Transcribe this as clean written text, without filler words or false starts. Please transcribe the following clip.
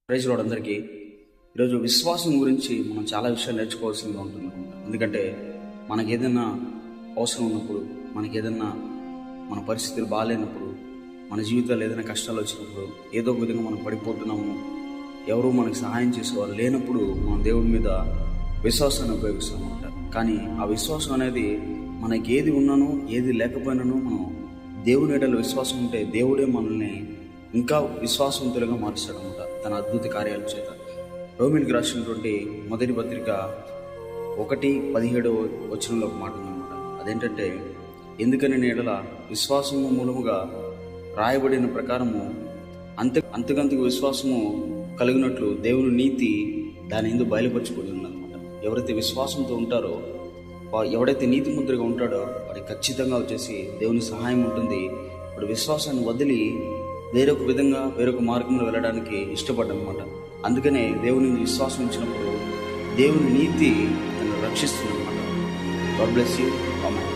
Praise lord అందరికీ. ఈరోజు విశ్వాసం గురించి మనం చాలా విషయాలు నేర్చుకోవాల్సిందిగా ఉంటుంది. ఎందుకంటే మనకి ఏదైనా అవసరం ఉన్నప్పుడు, మనకి ఏదైనా మన పరిస్థితులు బాగాలేనప్పుడు, మన జీవితాల్లో ఏదైనా కష్టాలు వచ్చినప్పుడు, ఏదో ఒక విధంగా మనం పడిపోతున్నాము, ఎవరు మనకు సహాయం చేసేవాళ్ళు లేనప్పుడు మనం దేవుడి మీద విశ్వాసాన్ని ఉపయోగిస్తామన్నమాట. కానీ ఆ విశ్వాసం అనేది మనకి ఏది ఉన్నానో ఏది లేకపోయినానో మనం దేవుని ఎడల విశ్వాసం ఉంటే దేవుడే మనల్ని ఇంకా విశ్వాసవంతులుగా మారుస్తాడనమాట తన అద్భుత కార్యాల చేత. రోమిలకు రాసినటువంటి మొదటి పత్రిక 1:17 వచనంలో ఒక మాట ఉందన్నమాట. అదేంటంటే, ఎందుకని ఎడల విశ్వాసము మూలముగా రాయబడిన ప్రకారము అంతకంతకు విశ్వాసము కలిగినట్లు దేవుని నీతి దాని ఎందుకు బయలుపరచబడి ఉన్నదన్నమాట. ఎవరైతే విశ్వాసంతో ఉంటారో, ఎవడైతే నీతి ముద్రగా ఉంటాడో వాడికి ఖచ్చితంగా వచ్చేసి దేవుని సహాయం ఉంటుంది. వాడు విశ్వాసాన్ని వదిలి వేరొక మార్గంలో వెళ్ళడానికి ఇష్టపడ్డనమాట. అందుకనే దేవుని విశ్వాసం ఉంచినప్పుడు దేవుని నీతి తనను రక్షిస్తుందన్నమాట. God bless you. ఆమేన్.